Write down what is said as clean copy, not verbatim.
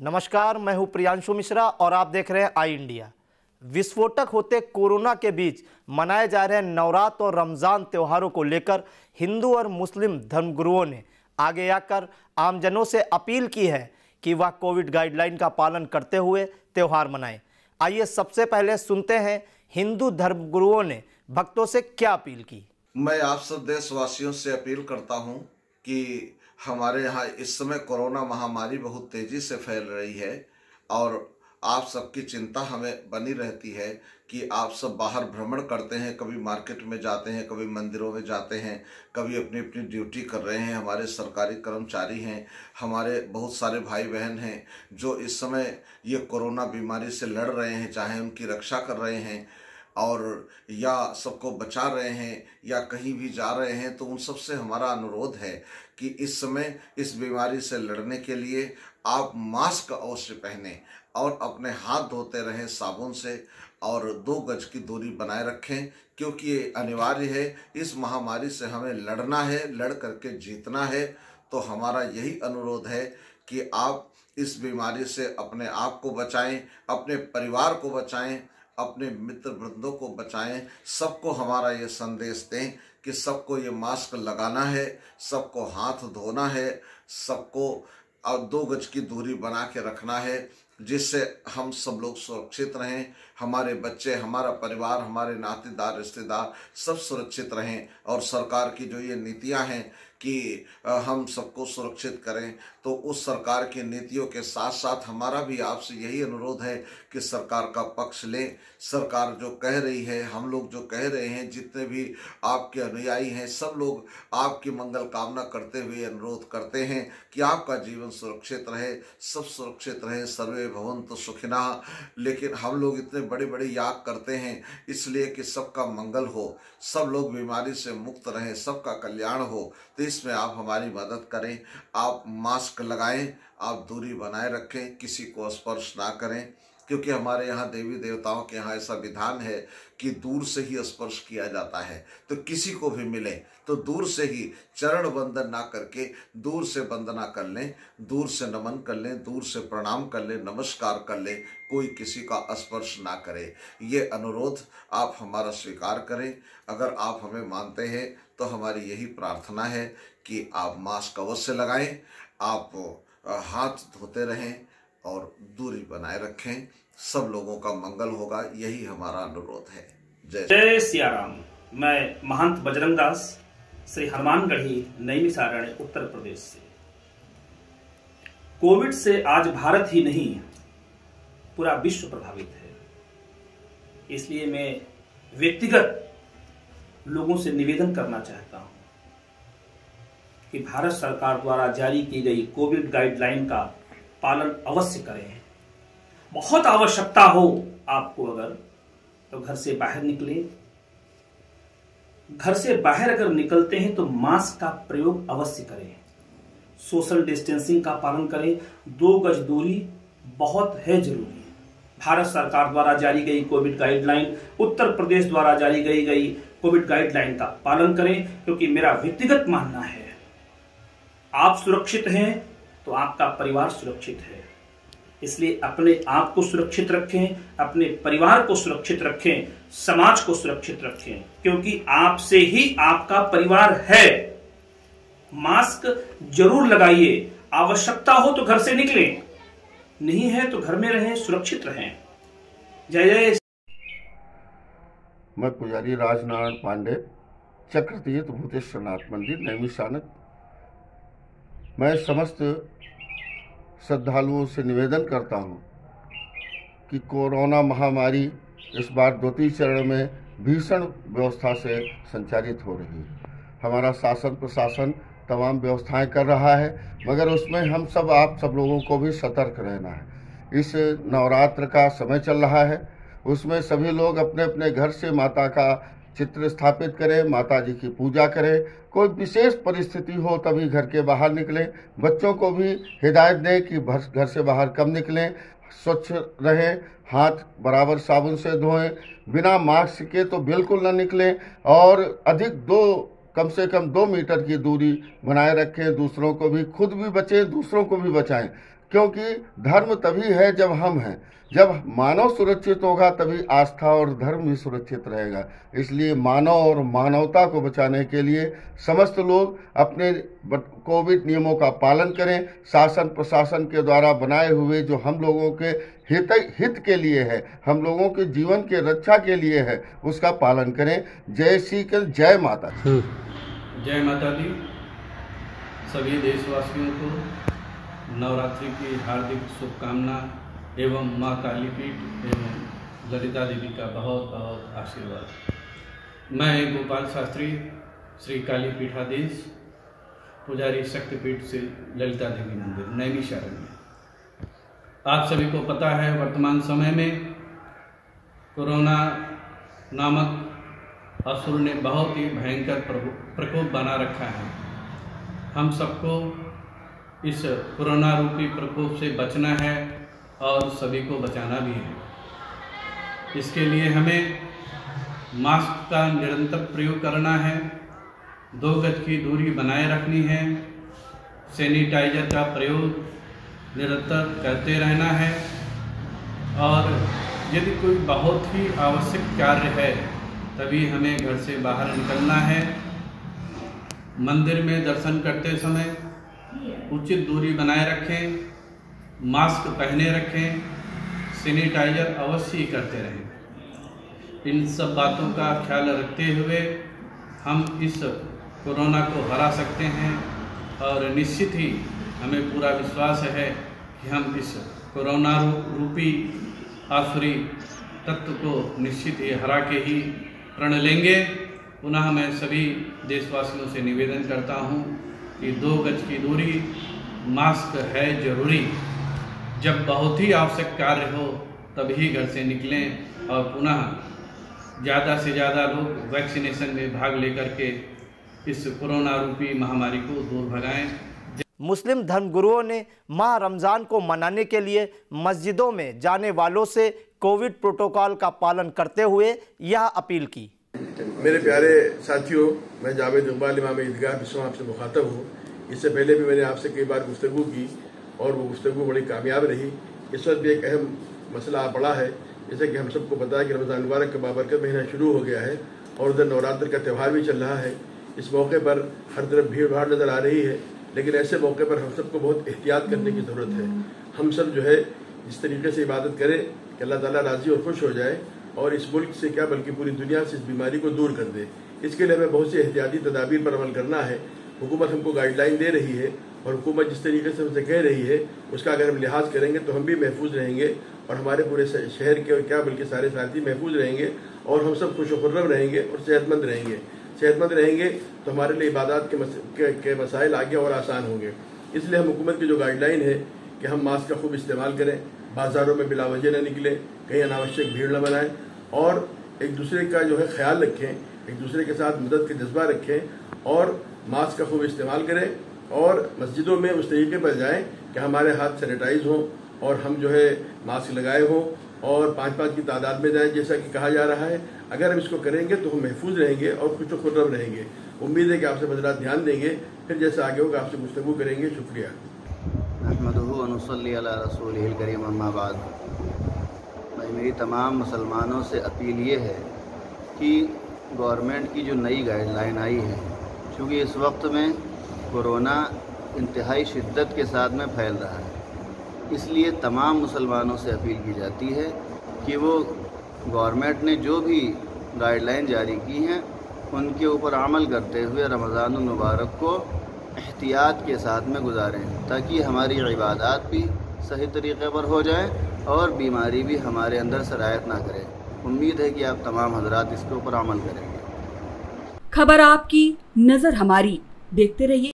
नमस्कार, मैं हूं प्रियांशु मिश्रा और आप देख रहे हैं आई इंडिया। विस्फोटक होते कोरोना के बीच मनाए जा रहे नवरात्र और रमज़ान त्योहारों को लेकर हिंदू और मुस्लिम धर्मगुरुओं ने आगे आकर आमजनों से अपील की है कि वह कोविड गाइडलाइन का पालन करते हुए त्यौहार मनाएं। आइए सबसे पहले सुनते हैं हिंदू धर्मगुरुओं ने भक्तों से क्या अपील की। मैं आप सब देशवासियों से अपील करता हूं कि हमारे यहाँ इस समय कोरोना महामारी बहुत तेजी से फैल रही है और आप सबकी चिंता हमें बनी रहती है कि आप सब बाहर भ्रमण करते हैं, कभी मार्केट में जाते हैं, कभी मंदिरों में जाते हैं, कभी अपनी अपनी ड्यूटी कर रहे हैं। हमारे सरकारी कर्मचारी हैं, हमारे बहुत सारे भाई बहन हैं जो इस समय ये कोरोना बीमारी से लड़ रहे हैं, चाहे उनकी रक्षा कर रहे हैं और या सबको बचा रहे हैं या कहीं भी जा रहे हैं। तो उन सब से हमारा अनुरोध है कि इस समय इस बीमारी से लड़ने के लिए आप मास्क अवश्य पहनें और अपने हाथ धोते रहें साबुन से और 2 गज की दूरी बनाए रखें, क्योंकि ये अनिवार्य है। इस महामारी से हमें लड़ना है, लड़ करके जीतना है। तो हमारा यही अनुरोध है कि आप इस बीमारी से अपने आप को बचाएं, अपने परिवार को बचाएं, अपने मित्र वृंदों को बचाएं। सबको हमारा ये संदेश दें कि सबको ये मास्क लगाना है, सबको हाथ धोना है, सबको 2 गज की दूरी बना के रखना है, जिससे हम सब लोग सुरक्षित रहें, हमारे बच्चे, हमारा परिवार, हमारे नातेदार रिश्तेदार सब सुरक्षित रहें। और सरकार की जो ये नीतियां हैं कि हम सबको सुरक्षित करें, तो उस सरकार की नीतियों के साथ साथ हमारा भी आपसे यही अनुरोध है कि सरकार का पक्ष लें। सरकार जो कह रही है, हम लोग जो कह रहे हैं, जितने भी आपके अनुयायी हैं, सब लोग आपकी मंगल कामना करते हुए अनुरोध करते हैं कि आपका जीवन सुरक्षित रहे, सब सुरक्षित रहे, सर्वे भवन्तु सुखिनः। लेकिन हम लोग इतने बड़े बड़े याग करते हैं इसलिए कि सबका मंगल हो, सब लोग बीमारी से मुक्त रहें, सबका कल्याण हो। तो इसमें आप हमारी मदद करें, आप मास्क लगाएं, आप दूरी बनाए रखें, किसी को स्पर्श ना करें, क्योंकि हमारे यहाँ देवी देवताओं के यहाँ ऐसा विधान है कि दूर से ही स्पर्श किया जाता है। तो किसी को भी मिले तो दूर से ही चरण वंदन ना करके दूर से वंदना कर लें, दूर से नमन कर लें, दूर से प्रणाम कर लें, नमस्कार कर लें, कोई किसी का स्पर्श ना करे। ये अनुरोध आप हमारा स्वीकार करें। अगर आप हमें मानते हैं तो हमारी यही प्रार्थना है कि आप मास्क अवश्य लगाएं, आप हाथ धोते रहें और दूरी बनाए रखें। सब लोगों का मंगल होगा, यही हमारा अनुरोध है। जय सिया राम। मैं महंत बजरंग दास, श्री हनुमानगढ़ी, नैमिषारण्य, उत्तर प्रदेश से। कोविड से आज भारत ही नहीं पूरा विश्व प्रभावित है। इसलिए मैं व्यक्तिगत लोगों से निवेदन करना चाहता हूं कि भारत सरकार द्वारा जारी की गई कोविड गाइडलाइन का पालन अवश्य करें। बहुत आवश्यकता हो आपको अगर, तो घर से बाहर निकलें। घर से बाहर अगर निकलते हैं तो मास्क का प्रयोग अवश्य करें, सोशल डिस्टेंसिंग का पालन करें, 2 गज दूरी बहुत है जरूरी। भारत सरकार द्वारा जारी गई कोविड गाइडलाइन, उत्तर प्रदेश द्वारा जारी गई कोविड गाइडलाइन का पालन करें, क्योंकि मेरा व्यक्तिगत मानना है आप सुरक्षित हैं तो आपका परिवार सुरक्षित है। इसलिए अपने आप को सुरक्षित रखें, अपने परिवार को सुरक्षित रखें, समाज को सुरक्षित रखें, क्योंकि आपसे ही आपका परिवार है। मास्क जरूर लगाइए, आवश्यकता हो तो घर से निकलें, नहीं है तो घर में रहें, सुरक्षित रहें। जय जय। मैं पुजारी राजनारायण पांडे, चक्रतीर्थ भूतेश्वरनाथ मंदिर, नैमिषारण्य। मैं समस्त श्रद्धालुओं से निवेदन करता हूं कि कोरोना महामारी इस बार 2-3 चरण में भीषण व्यवस्था से संचालित हो रही है। हमारा शासन प्रशासन तमाम व्यवस्थाएं कर रहा है, मगर उसमें हम सब, आप सब लोगों को भी सतर्क रहना है। इस नवरात्र का समय चल रहा है, उसमें सभी लोग अपने अपने घर से माता का चित्र स्थापित करें, माता जी की पूजा करें। कोई विशेष परिस्थिति हो तभी घर के बाहर निकलें। बच्चों को भी हिदायत दें कि घर से बाहर कम निकलें, स्वच्छ रहें, हाथ बराबर साबुन से धोएं, बिना मास्क के तो बिल्कुल न निकलें और अधिक कम से कम 2 मीटर की दूरी बनाए रखें। दूसरों को भी, खुद भी बचें, दूसरों को भी बचाएं, क्योंकि धर्म तभी है जब हम हैं। जब मानव सुरक्षित होगा तभी आस्था और धर्म भी सुरक्षित रहेगा। इसलिए मानव और मानवता को बचाने के लिए समस्त लोग अपने कोविड नियमों का पालन करें। शासन प्रशासन के द्वारा बनाए हुए जो हम लोगों के हित के लिए है, हम लोगों के जीवन के रक्षा के लिए है, उसका पालन करें। जय श्री कृष्ण, जय माता दी। जय माता दी। सभी देशवासियों को नवरात्रि की हार्दिक शुभकामना एवं माँ काली पीठ एवं ललिता देवी का बहुत बहुत आशीर्वाद। मैं गोपाल शास्त्री, श्री काली पीठाधीश, पुजारी शक्तिपीठ से ललिता देवी मंदिर, नैमिषारण्य में। आप सभी को पता है वर्तमान समय में कोरोना नामक असुर ने बहुत ही भयंकर प्रकोप बना रखा है। हम सबको इस कोरोना रूपी प्रकोप से बचना है और सभी को बचाना भी है। इसके लिए हमें मास्क का निरंतर प्रयोग करना है, 2 गज की दूरी बनाए रखनी है, सैनिटाइजर का प्रयोग निरंतर करते रहना है और यदि कोई बहुत ही आवश्यक कार्य है तभी हमें घर से बाहर निकलना है। मंदिर में दर्शन करते समय उचित दूरी बनाए रखें, मास्क पहने रखें, सैनिटाइजर अवश्य ही करते रहें। इन सब बातों का ख्याल रखते हुए हम इस कोरोना को हरा सकते हैं और निश्चित ही हमें पूरा विश्वास है कि हम इस कोरोना रूपी आसुरी तत्व को निश्चित ही हरा के ही प्रण लेंगे। पुनः मैं सभी देशवासियों से निवेदन करता हूं कि 2 गज की दूरी, मास्क है जरूरी। जब बहुत ही आवश्यक कार्य हो तभी घर से निकलें और पुनः ज़्यादा से ज़्यादा लोग वैक्सीनेशन में भाग लेकर के इस कोरोना रूपी महामारी को दूर भगाएं। मुस्लिम धर्मगुरुओं ने माह रमज़ान को मनाने के लिए मस्जिदों में जाने वालों से कोविड प्रोटोकॉल का पालन करते हुए यह अपील की। मेरे प्यारे साथियों, मैं जावेद इकबाल इमाम ईदगाह विश्व आपसे मुखातब हूँ। इससे पहले भी मैंने आपसे कई बार गुफ्तगू की और वो गुफ्तगू बड़ी कामयाब रही। इस वक्त भी एक अहम मसला पड़ा है, जैसे कि हम सबको पता है कि रमज़ान मुबारक का बाबरकत महीना शुरू हो गया है और उधर नवरात्र का त्यौहार भी चल रहा है। इस मौके पर हर तरफ भीड़ भाड़ नज़र आ रही है, लेकिन ऐसे मौके पर हम सबको बहुत एहतियात करने की ज़रूरत है। हम सब जो है जिस तरीके से इबादत करें कि अल्लाह ताला राज़ी और खुश हो जाए और इस मुल्क से क्या बल्कि पूरी दुनिया से इस बीमारी को दूर कर दे। इसके लिए हमें बहुत सी एहतियाती तदाबीर पर अमल करना है। हुकूमत हमको गाइडलाइन दे रही है और हुकूमत जिस तरीके से हमसे कह रही है उसका अगर हम लिहाज करेंगे तो हम भी महफूज रहेंगे और हमारे पूरे शहर के और क्या बल्कि सारे साथी महफूज रहेंगे और हम सब खुशखुर्रम रहेंगे और सेहतमंद रहेंगे। सेहतमंद रहेंगे तो हमारे लिए इबादत के मसाइल आगे और आसान होंगे। इसलिए हम हुकूमत की जो गाइडलाइन है कि हम मास्क का खूब इस्तेमाल करें, बाज़ारों में बिला वजह न निकलें, कहीं अनावश्यक भीड़ न बनाएं और एक दूसरे का जो है ख्याल रखें, एक दूसरे के साथ मदद का जज्बा रखें और मास्क का खूब इस्तेमाल करें और मस्जिदों में उस तरीके पर जाएं कि हमारे हाथ सैनिटाइज हों और हम जो है मास्क लगाए हों और 5-5 की तादाद में जाएं जैसा कि कहा जा रहा है। अगर हम इसको करेंगे तो हम महफूज रहेंगे और खुशखुर्रम रहेंगे। उम्मीद है कि आपसे हज़रात ध्यान देंगे। फिर जैसा आगे होगा आपसे गुफ्तगू करेंगे। शुक्रिया। अहमदुहु व नुसल्ली अला रसूलिहिल करीम, अम्मा बाद। मेरी तमाम मुसलमानों से अपील ये है कि गवर्नमेंट की जो नई गाइडलाइन आई है, क्योंकि इस वक्त में कोरोना इंतहाई शिद्दत के साथ में फैल रहा है, इसलिए तमाम मुसलमानों से अपील की जाती है कि वो गवर्नमेंट ने जो भी गाइडलाइन जारी की हैं उनके ऊपर अमल करते हुए रमज़ानुल मुबारक को एहतियात के साथ में गुजारें, ताकि हमारी इबादत भी सही तरीके पर हो जाए और बीमारी भी हमारे अंदर सरायत ना करे। उम्मीद है कि आप तमाम हजरात इसके ऊपर अमल करेंगे। खबर आपकी, नज़र हमारी, देखते रहिए।